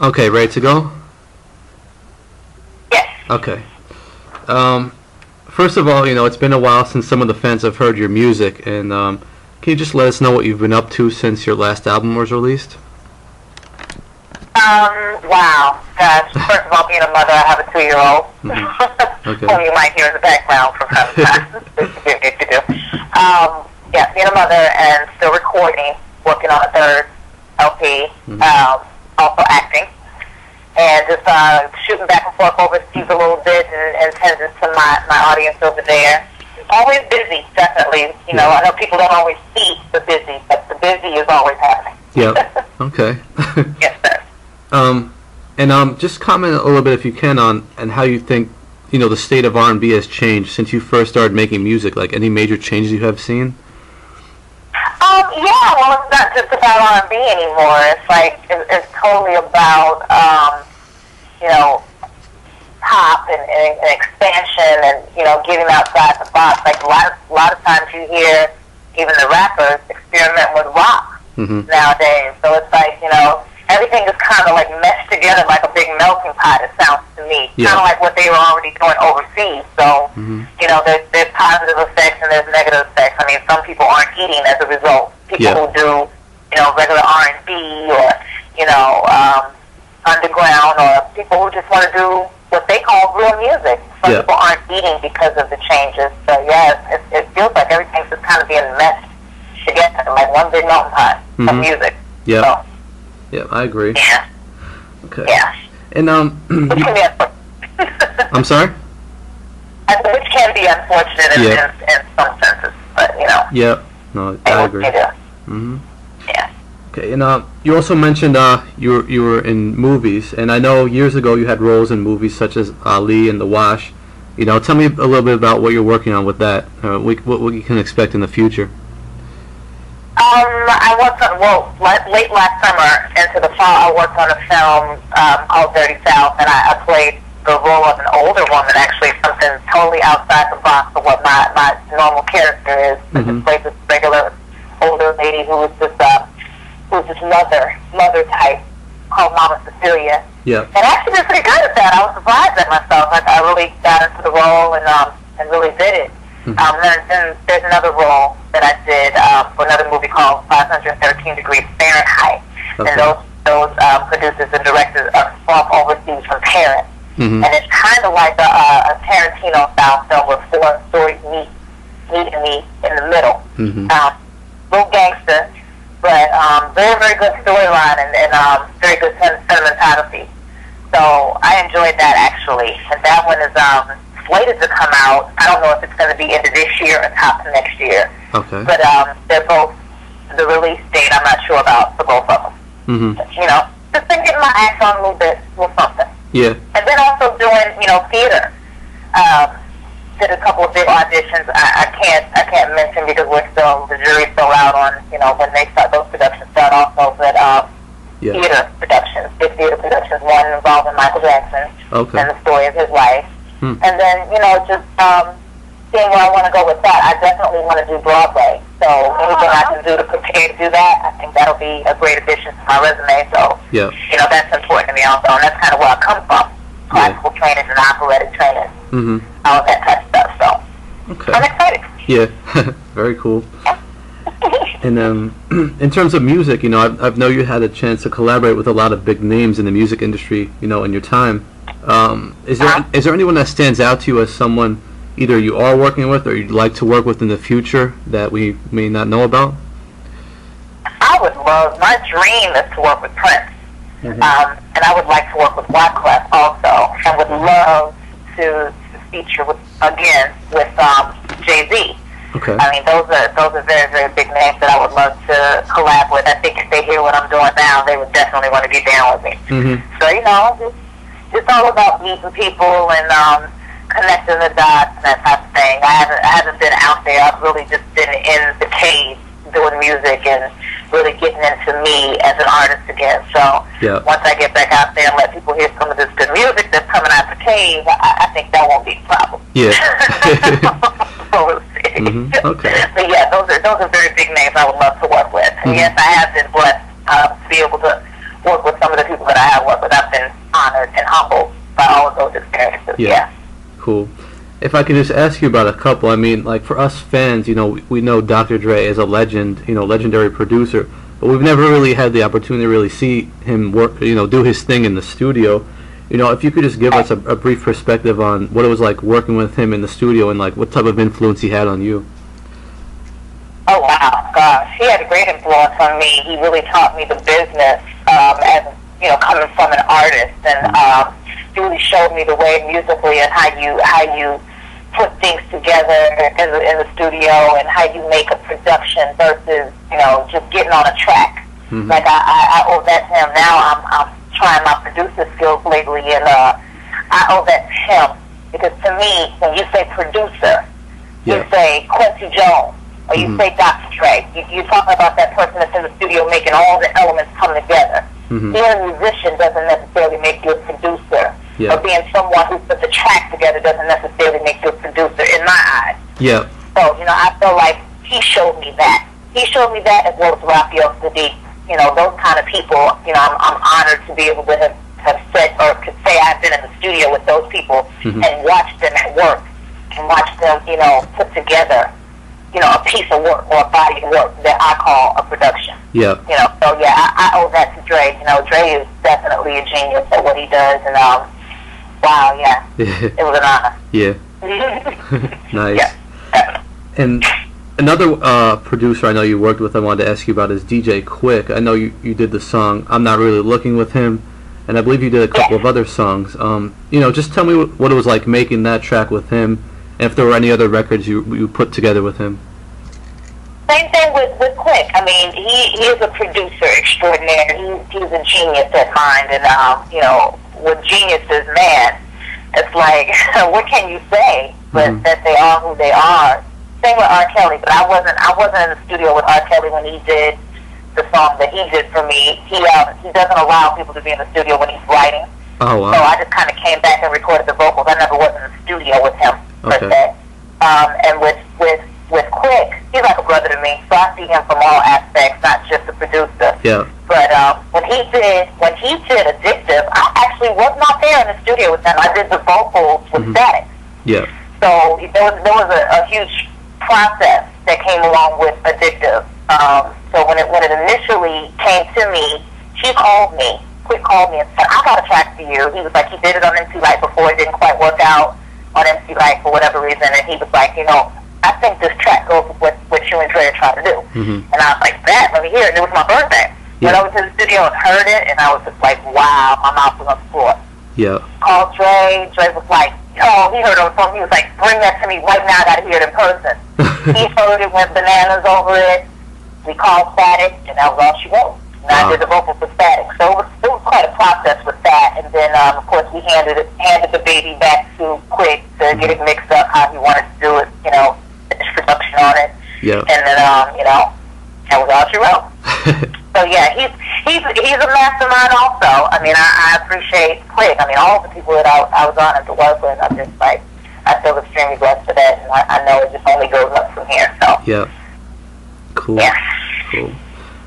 Okay, ready to go? Yes. Okay. Um, First of all, it's been a while since some of the fans have heard your music, and can you just let us know what you've been up to since your last album was released? Wow. Gosh. First of all, being a mother, I have a 2-year-old. Okay. Whom you might hear in the background from time to time. If you do. Yeah, being a mother and still recording, working on a third LP, also acting, and just shooting back and forth overseas a little bit and tending to my audience over there. Always busy, definitely. I know people don't always see the busy, but the busy is always happening. Yep. Okay. Yes, sir. And just comment a little bit, if you can, on and how you think the state of R&B has changed since you first started making music. Like any major changes you have seen? Yeah. Well, it's not just about R&B anymore. It's like it's totally about pop and expansion and getting outside the box. Like a lot of times you hear even the rappers experiment with rock nowadays. So it's like everything is kind of like meshed together like a big melting pot, it sounds to me. Yeah. Kind of like what they were already doing overseas. So, there's positive effects and there's negative effects. I mean, some people aren't eating as a result. People who do, regular R&B or, underground, or people who just want to do what they call real music. Some people aren't eating because of the changes. So, yeah, it feels like everything's just kind of being meshed together, like one big melting pot of music. Yeah. So, yeah, I agree. yeah. Okay. Yeah. And Which can be unfortunate. I'm sorry? Which can be unfortunate in some senses, but Yeah. No, I agree. Yeah. Okay, and you also mentioned you were in movies, and I know years ago you had roles in movies such as Ali and The Wash. Tell me a little bit about what you're working on with that. What we can expect in the future. I worked on, late last summer into the fall, I worked on a film called Dirty South, and I played the role of an older woman, actually something totally outside the box of what my normal character is. I just played this regular older lady who was this mother type called Mama Cecilia. Yeah. And I actually did pretty good at that. I was surprised at myself. I really got into the role and really did it. Then there's another role that I did for another movie called 513 Degrees Fahrenheit. Okay. And those producers and directors are from overseas from Paris. And it's kind of like a Tarantino-style film where four stories meet in the middle. Little gangster, but very, very good storyline and very good cinematography. So I enjoyed that, actually. And that one is slated to come out. I don't know if it's going to be into this year or top next year. Okay. But they're both, the release date I'm not sure about for both of them. But, just been getting my act on a little bit with something. Yeah. And then also doing, theater. Did a couple of big auditions. I can't mention because the jury's still out on, when they start, those productions start also, but theater productions, big theater productions, one involving Michael Jackson and the story of his life. And then, just seeing where I want to go with that. I definitely want to do Broadway. So anything I can do to prepare to do that, I think that'll be a great addition to my resume. So, that's important to me also. And that's kind of where I come from. Classical training and operatic training. All of that type of stuff. So, I'm excited. Yeah. Very cool. And in terms of music, I've know you had a chance to collaborate with a lot of big names in the music industry, in your time. Is there anyone that stands out to you as someone either you are working with or you'd like to work with in the future that we may not know about? I would love, my dream is to work with Prince. And I would like to work with Wyclef also. I would love to feature with Jay-Z. Okay. I mean, those are very, very big names that I would love to collab with. I think if they hear what I'm doing now, they would definitely want to get down with me. So, it's all about meeting people and connecting the dots and that type of thing. I haven't been out there. I've really just been in the cave doing music and really getting into me as an artist again. So once I get back out there and let people hear some of this good music that's coming out the cave, I think that won't be a problem. Yeah. So we'll see. Okay. But yeah, those are very big names I would love to work with. And yes, I have been blessed to be able to work with some of the people that I have worked with. Yeah. Cool. If I could just ask you about a couple, I mean, like for us fans, we know Dr. Dre is a legend, legendary producer, but we've never really had the opportunity to really see him work, do his thing in the studio. If you could just give us a brief perspective on what it was like working with him in the studio and like what type of influence he had on you. Oh wow, gosh, he had a great influence on me. He really taught me the business, as coming from an artist, and he really showed me the way musically and how you put things together in the studio and how you make a production versus just getting on a track. Mm-hmm. Like I owe that to him. Now I'm trying my producer skills lately, and I owe that to him, because to me, when you say producer, you say Quincy Jones. Or you say Dr. Dre. You're talking about that person that's in the studio making all the elements come together. Mm-hmm. Being a musician doesn't necessarily make you a producer. Or being someone who puts a track together doesn't necessarily make you a producer, in my eyes. Yeah. So, I feel like he showed me that. He showed me that, as well as Raphael Sadiq. Those kind of people, I'm honored to be able to have said, or could say I've been in the studio with those people and watched them at work and watched them, put together a piece of work or a body of work that I call a production. Yeah. So yeah, I owe that to Dre. Dre is definitely a genius at what he does, and wow, yeah, it was an honor. Yeah. Nice. Yeah. And another producer I know you worked with, I wanted to ask you about, is DJ Quik. I know you did the song "I'm Not Really Looking" with him, and I believe you did a couple of other songs. Just tell me what it was like making that track with him. And if there were any other records you put together with him. Same thing with Quik. I mean, he is a producer extraordinaire. He's a genius at mind, and with geniuses, man, it's like what can you say? But that they are who they are. Same with R. Kelly, but I wasn't in the studio with R. Kelly when he did the song that he did for me. He doesn't allow people to be in the studio when he's writing. Oh wow! So I just kind of came back and recorded the vocals. I never was in the studio with him. Okay. And with Quik, he's like a brother to me, so I see him from all aspects, not just a producer. Yeah. But when he did Addictive, I actually was not there in the studio with him. I did the vocals with Static. Yeah. So there was a huge process that came along with Addictive. So when it initially came to me, Quik called me and said, "I got a track for you." He was like, he did it on MC Light before, it didn't quite work out on MC Light for whatever reason, and he was like, I think this track goes with what you and Dre are trying to do. And I was like, let me hear it. And it was my birthday. Went over to the studio and heard it, and I was just like, wow, my mouth was on the floor. Yeah. Called Dre. Dre was like, he heard it on the phone. He was like, bring that to me right now. I got to hear it in person. He heard it, went bananas over it. We called Static, and that was all she wrote. And I did the vocals for Static. So it was quite a process with that. And then, of course, we handed the baby back to Quik to get it mixed up how he wanted to do it, finish production on it. Yeah. And then, that was all she wrote. So, yeah, he's a mastermind also. I mean, I appreciate Quik. I mean, all the people that I was honored to work with, I'm just like, I feel extremely blessed for that. And I know it just only goes up from here. So. Yeah. Cool. Yeah. Cool.